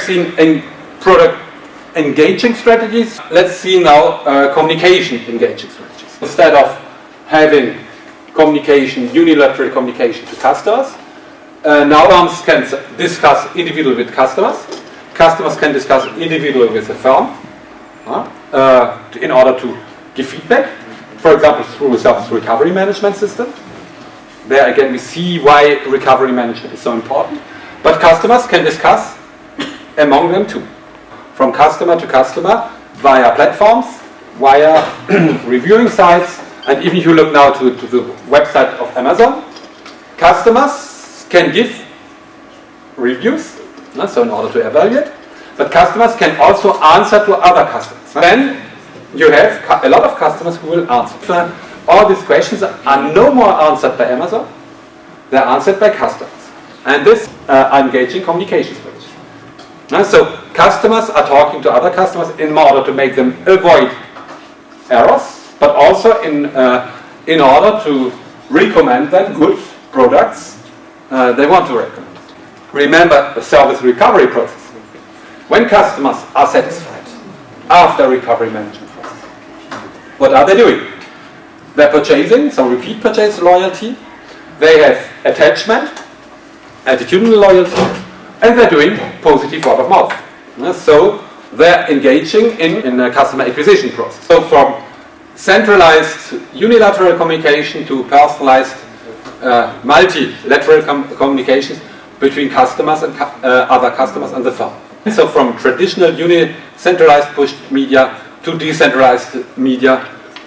seen product engaging strategies. Let's see now communication engaging strategies. Instead of having communication, unilateral communication to customers, now firms can discuss individually with customers. Customers can discuss individually with the firm in order to give feedback. For example, through a service recovery management system. There again we see why recovery management is so important. But customers can discuss among them too. From customer to customer, via platforms, via reviewing sites, and even if you look now to the website of Amazon, customers can give reviews, so in order to evaluate, but customers can also answer to other customers. Then you have a lot of customers who will answer. All these questions are no more answered by Amazon, they're answered by customers. And this engaging communication strategy. So customers are talking to other customers in order to make them avoid errors, but also in order to recommend them good products they want to recommend. Remember the service recovery process. When customers are satisfied after recovery management process, what are they doing? They're purchasing, so repeat purchase loyalty. They have attachment, attitudinal loyalty, and they're doing positive word of mouth. So they're engaging in a customer acquisition process. So from centralized unilateral communication to personalized multilateral communications between customers and other customers and the firm. So from traditional centralized pushed media to decentralized media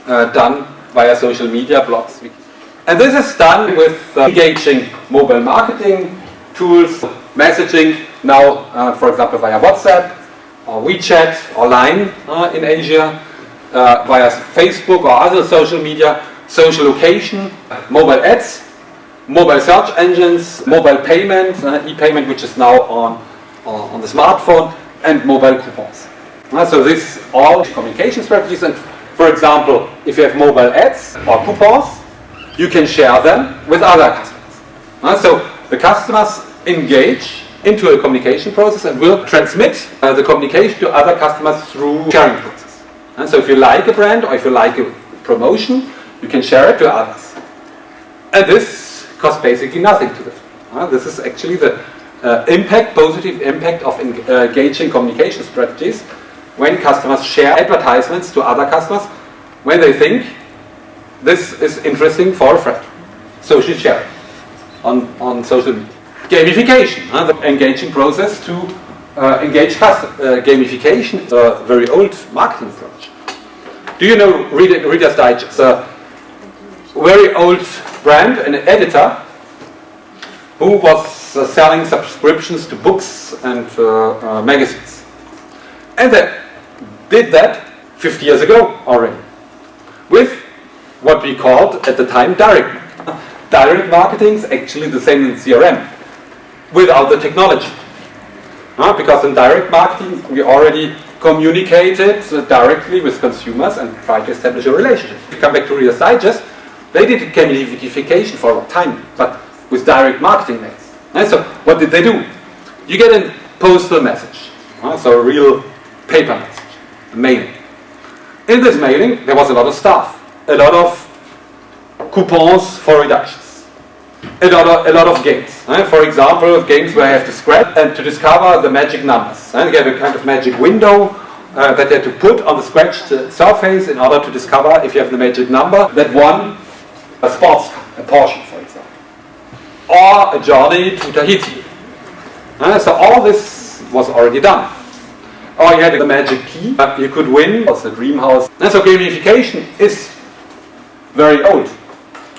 done via social media, blogs. And this is done with engaging mobile marketing tools, messaging now, for example, via WhatsApp or WeChat or Line in Asia, via Facebook or other social media, social location, mobile ads, mobile search engines, mobile payment, e-payment, which is now on the smartphone, and mobile coupons. So this all communication strategies. And for example, if you have mobile ads or coupons, you can share them with other customers. So the customers engage into a communication process and will transmit the communication to other customers through sharing process. And so if you like a brand or if you like a promotion, you can share it to others. And this costs basically nothing to the firm. This is actually the positive impact of engaging communication strategies when customers share advertisements to other customers when they think this is interesting for a friend. Social sharing on social media. Gamification, the engaging process to engage customers. Gamification is a very old marketing approach. Do you know Reader's Digest? A very old brand, an editor who was selling subscriptions to books and magazines. And they did that 50 years ago already with what we called at the time direct marketing. Direct marketing is actually the same in CRM without the technology. Because in direct marketing we already communicated directly with consumers and tried to establish a relationship. If you come back to Reader's Digest, they did gamification for a long time, but with direct marketing mails. So what did they do? You get a postal message, so a real paper message, a mailing. In this mailing there was a lot of stuff, a lot of coupons for reductions, a lot of games. For example, games where you have to scratch and to discover the magic numbers. You get a kind of magic window that you have to put on the scratched surface in order to discover if you have the magic number that won a sports car, a Porsche for example, or a journey to Tahiti. So all this was already done. Or you had the magic key you could win, was the dream house. So gamification is very old.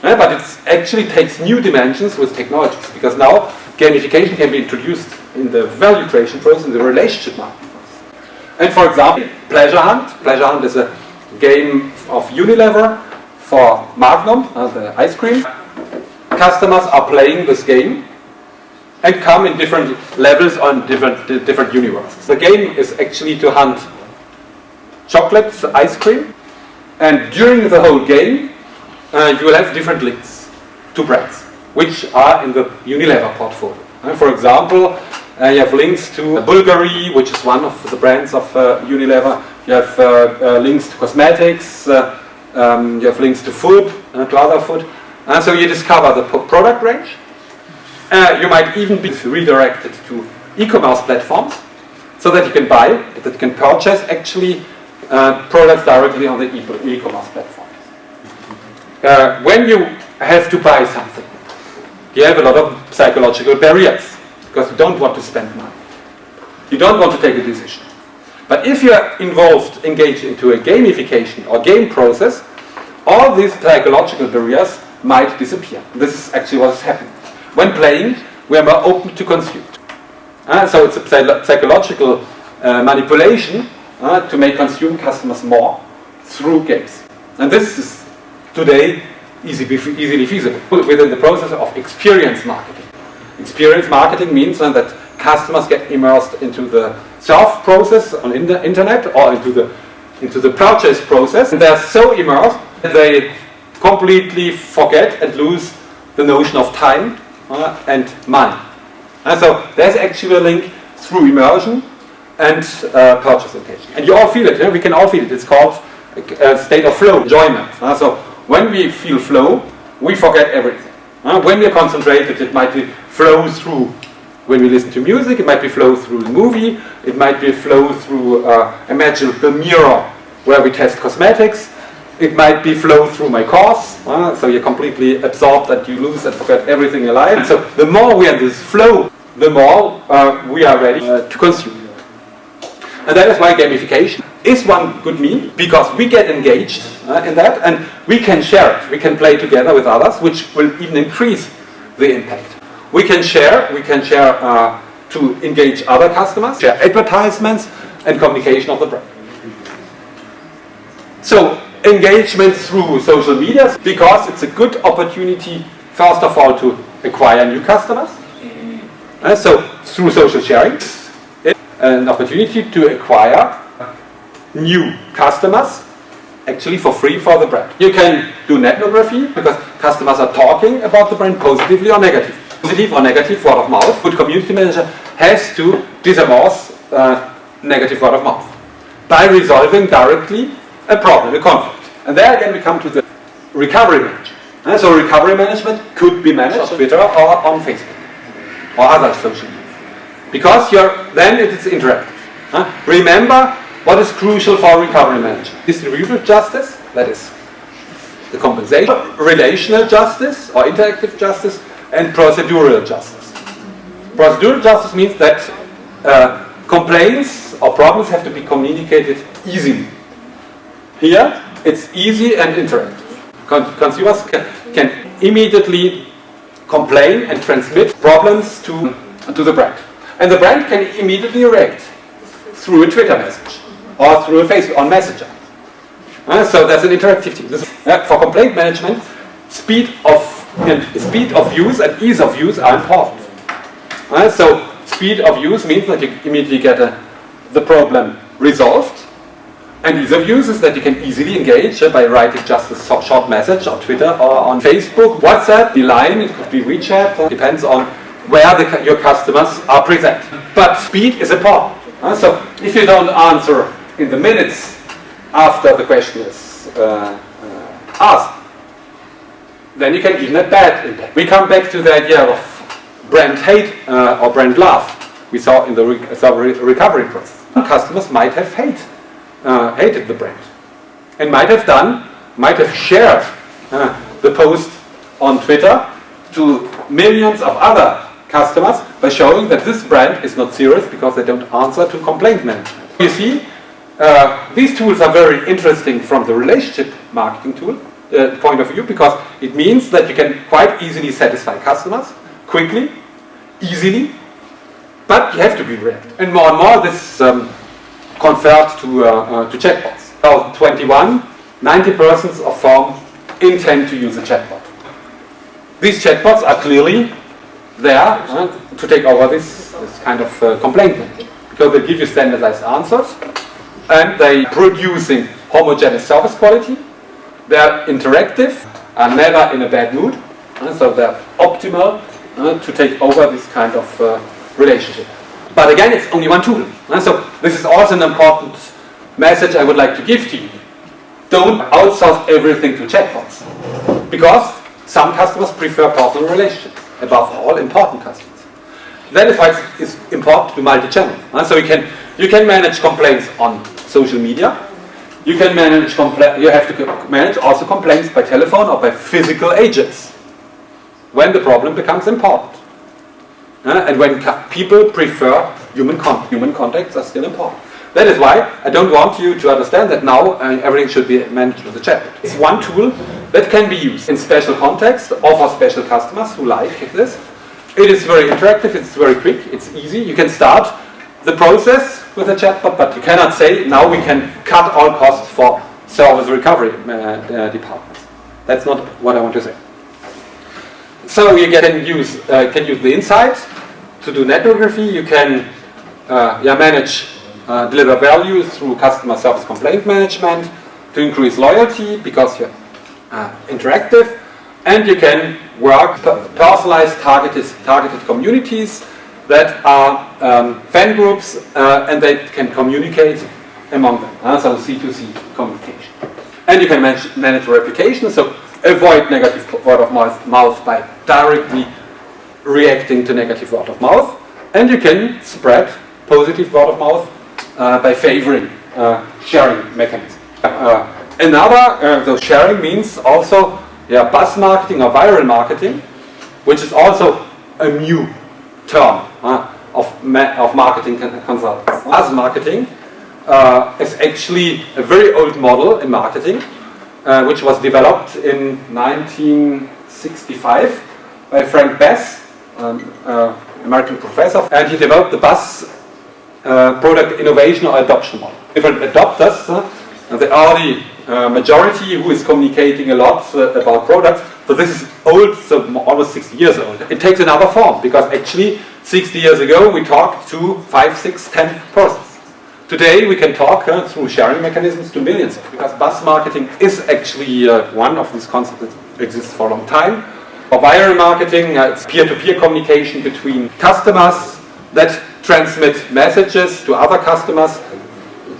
But it actually takes new dimensions with technologies, because now gamification can be introduced in the value creation process, in the relationship marketing process. And for example, Pleasure Hunt. Pleasure Hunt is a game of Unilever for Magnum, the ice cream. Customers are playing this game and come in different levels on different universes. The game is actually to hunt chocolate ice cream, and during the whole game you will have different links to brands which are in the Unilever portfolio. For example, You have links to Bulgari, which is one of the brands of Unilever. You have links to cosmetics. You have links to food, to other food. And so you discover the product range. You might even be redirected to e-commerce platforms so that you can buy, that you can purchase actually products directly on the e-commerce platforms. When you have to buy something, you have a lot of psychological barriers because you don't want to spend money. You don't want to take a decision. But if you are engaged into a gamification or game process, all these psychological barriers might disappear. This is actually what is happening. When playing, we are more open to consume. So it's a psychological manipulation to make consume customers more through games. And this is today easily feasible within the process of experience marketing. Experience marketing means that customers get immersed into the surf process on the internet or into the purchase process, and they're so immersed that they completely forget and lose the notion of time and money. And so there's actually a link through immersion and purchase occasion. And you all feel it, we can all feel it. It's called a state of flow, enjoyment. So when we feel flow, we forget everything. When we are concentrated, it might be flow through. When we listen to music, it might be flow through the movie, it might be flow through, imagine the mirror where we test cosmetics, it might be flow through my course, so you're completely absorbed and you lose and forget everything in life. And so the more we are in this flow, the more we are ready to consume. And that is why gamification is one good mean, because we get engaged in that and we can share it, we can play together with others, which will even increase the impact. We can share to engage other customers, share advertisements and communication of the brand. So engagement through social media, because it's a good opportunity, first of all, to acquire new customers. So through social sharing, it's an opportunity to acquire new customers, actually for free for the brand. You can do netnography, because customers are talking about the brand positively or negatively. Positive or negative word of mouth. Good community manager has to disamouse negative word of mouth by resolving directly a problem, a conflict. And there again we come to the recovery management. So recovery management could be managed on Twitter or on Facebook or other social media, because then it is interactive. Remember what is crucial for recovery management: distributive justice, that is the compensation, relational justice or interactive justice, and procedural justice. Procedural justice means that complaints or problems have to be communicated easily. Here, it's easy and interactive. Consumers can immediately complain and transmit problems to the brand. And the brand can immediately react through a Twitter message or through a Facebook on Messenger. So there's an interactivity. For complaint management, speed of use and ease of use are important. So speed of use means that you immediately get the problem resolved, and ease of use is that you can easily engage by writing just a short message on Twitter or on Facebook, WhatsApp, the line, it could be WeChat, depends on where your customers are present. But speed is important. So if you don't answer in the minutes after the question is asked, then you can even have bad impact. We come back to the idea of brand hate or brand love we saw in the recovery process. Customers might have hated the brand and might have shared the post on Twitter to millions of other customers by showing that this brand is not serious because they don't answer to complaint management. You see, these tools are very interesting from the relationship marketing tool point of view, because it means that you can quite easily satisfy customers quickly, easily, but you have to be reactive. And more this convert to chatbots. 2021, 90% of firms intend to use a chatbot. These chatbots are clearly there to take over this kind of complaint management, because they give you standardized answers and they producing homogeneous service quality. They're interactive, are never in a bad mood, so they're optimal to take over this kind of relationship. But again, it's only one tool. So this is also an important message I would like to give to you. Don't outsource everything to chatbots, because some customers prefer personal relationships, above all important customers. That is why it's important to do multi-channel. So you can manage complaints on social media. You can manage you have to manage also complaints by telephone or by physical agents when the problem becomes important. And when people prefer human contacts are still important. That is why I don't want you to understand that now everything should be managed with a chatbot. It's one tool that can be used in special contexts or for special customers who like this. It is very interactive, it's very quick, it's easy. You can start the process with a chatbot, but you cannot say now we can cut all costs for service recovery departments. That's not what I want to say. So you can use the insight to do networkography. You can manage, deliver value through customer service complaint management to increase loyalty because you're interactive, and you can work personalized, targeted communities that are fan groups, and they can communicate among them. So C2C communication, and you can manage reputation. So avoid negative word of mouth by directly reacting to negative word of mouth, and you can spread positive word of mouth by favoring sharing mechanism. So sharing means also buzz marketing or viral marketing, which is also a new term of marketing consultants. Buzz marketing is actually a very old model in marketing, which was developed in 1965 by Frank Bass, American professor, and he developed the buzz product innovation or adoption model. Different adopters, the early majority who is communicating a lot about products. So this is old, so almost 60 years old. It takes another form because actually 60 years ago we talked to 5, 6, 10 persons. Today we can talk through sharing mechanisms to millions of people. Because buzz marketing is actually one of these concepts that exists for a long time. For viral marketing, it's peer-to-peer communication between customers that transmit messages to other customers,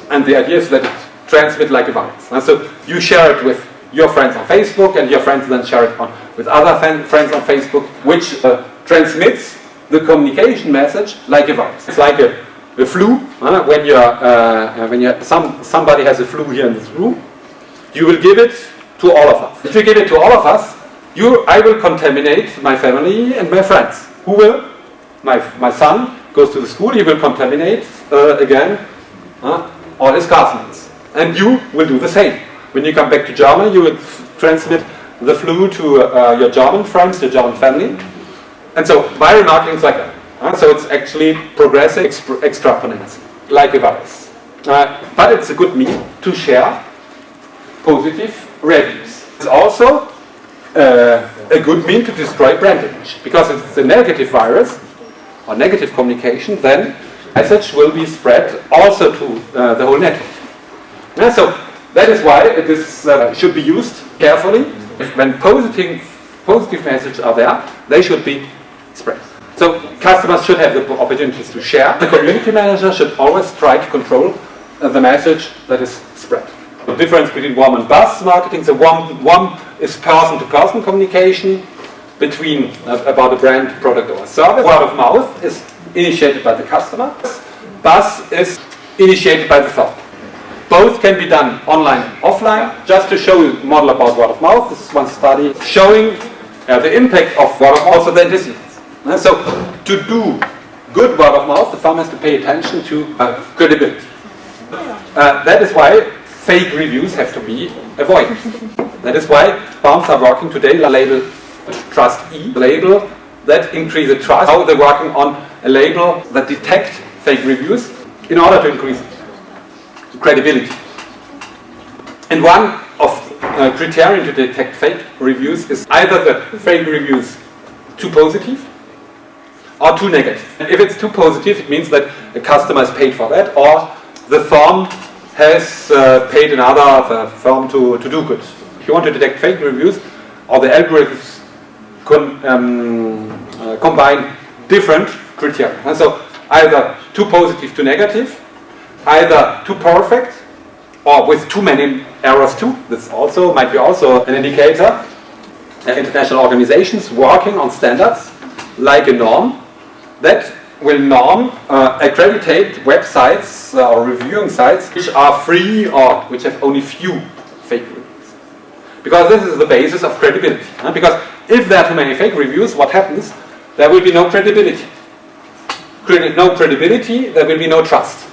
and the idea is that it transmits like a virus. So you share it with your friends on Facebook, and your friends then share it with other friends on Facebook, which transmits the communication message like a virus. It's like a flu. When somebody has a flu here in this room, you will give it to all of us. If you give it to all of us, I will contaminate my family and my friends. Who will? My son goes to the school, he will contaminate again all his classmates. And you will do the same. When you come back to Germany, you will transmit the flu to your German friends, your German family. And so viral marketing is like that. So it's actually progressive extrapolates, like a virus. But it's a good means to share positive reviews. It's also a good means to destroy brand image. Because if it's a negative virus, or negative communication, then message will be spread also to the whole network. So that is why this should be used carefully. When positive messages are there, they should be spread. So customers should have the opportunities to share. The community manager should always try to control the message that is spread. The difference between warm and buzz marketing, so warm is person-to-person communication between about a brand, product, or service. Word of mouth is initiated by the customer. Buzz is initiated by the thought. Both can be done online and offline. Just to show you a model about word of mouth, this is one study showing the impact of word of mouth on the disciplines. So to do good word of mouth, the firm has to pay attention to credibility. That is why fake reviews have to be avoided. That is why firms are working today on a label Trust-E, label that increases trust. How they're working on a label that detects fake reviews in order to increase credibility. And one of criterion to detect fake reviews is either the fake reviews too positive or too negative. And if it's too positive, it means that the customer has paid for that, or the firm has paid another firm to do good. If you want to detect fake reviews, or the algorithms combine different criteria. And so either too positive, too negative, either too perfect, or with too many errors too. This also might be also an indicator. International organizations working on standards like a norm that will accreditate websites or reviewing sites which are free or which have only few fake reviews. Because this is the basis of credibility. Because if there are too many fake reviews, what happens? There will be no credibility. No credibility, there will be no trust.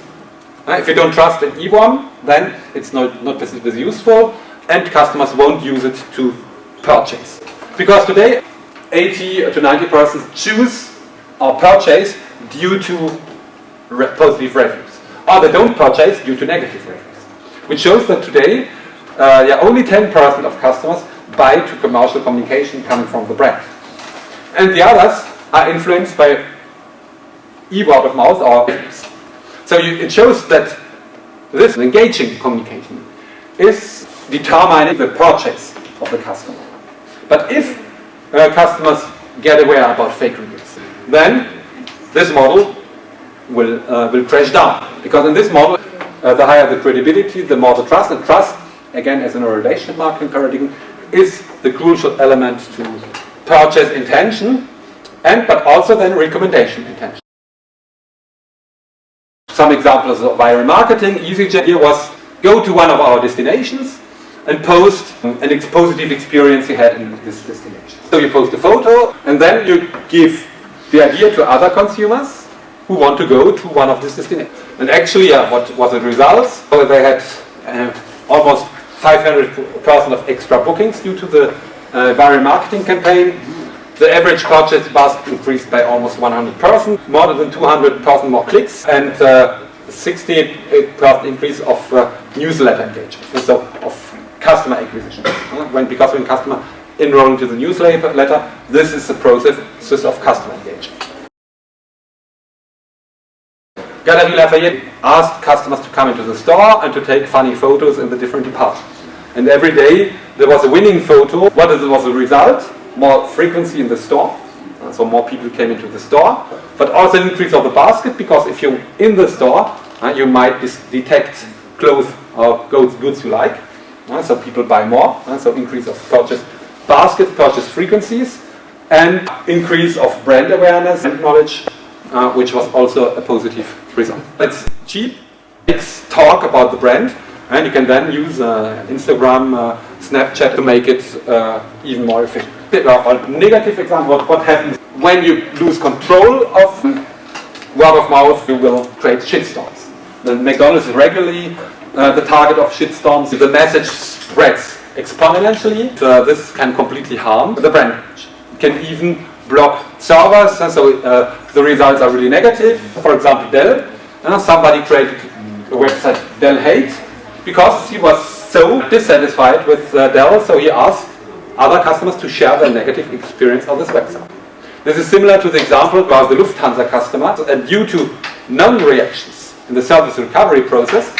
If you don't trust an e-worm, then it's not useful, and customers won't use it to purchase. Because today, 80 to 90% choose or purchase due to positive reviews, or they don't purchase due to negative reviews, which shows that today, only 10% of customers buy to commercial communication coming from the brand, and the others are influenced by word of mouth or reviews. So it shows that this engaging communication is determining the purchase of the customer. But if customers get aware about fake reviews, then this model will crash down. Because in this model, the higher the credibility, the more the trust. And trust, again, as in a relationship marketing paradigm, is the crucial element to purchase intention, but also then recommendation intention. Some examples of viral marketing. EasyJet here was go to one of our destinations and post an positive experience you had in this destination. So you post a photo and then you give the idea to other consumers who want to go to one of these destinations. And actually, what was the results? So they had almost 500% of extra bookings due to the viral marketing campaign. The average purchase basket increased by almost 100%, more than 200% more clicks, and 68% increase of newsletter engagement, so of customer acquisition. Because when customer enroll into the newsletter, this is the process of customer engagement. Galeries Lafayette asked customers to come into the store and to take funny photos in the different departments. And every day there was a winning photo. What was the result? More frequency in the store, so more people came into the store, but also an increase of the basket, because if you're in the store, you might detect clothes or goods you like, so people buy more, so increase of purchase basket, purchase frequencies, and increase of brand awareness and knowledge, which was also a positive result. It's cheap, it's talk about the brand, and you can then use Instagram, Snapchat to make it even more efficient. A negative example of what happens when you lose control of word of mouth, you will create shitstorms. The McDonald's is regularly the target of shitstorms. The message spreads exponentially. This can completely harm the brand. It can even block servers, so the results are really negative. For example, Dell. Somebody created a website Dell Hate because he was so dissatisfied with Dell, so he asked other customers to share their negative experience on this website. This is similar to the example about the Lufthansa customer, and due to non-reactions in the service recovery process,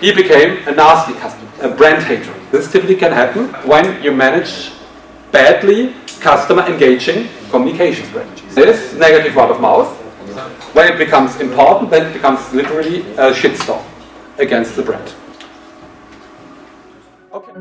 he became a nasty customer, a brand hater. This typically can happen when you manage badly customer engaging communication strategies. This negative word of mouth, when it becomes important, then it becomes literally a shitstorm against the brand. Okay.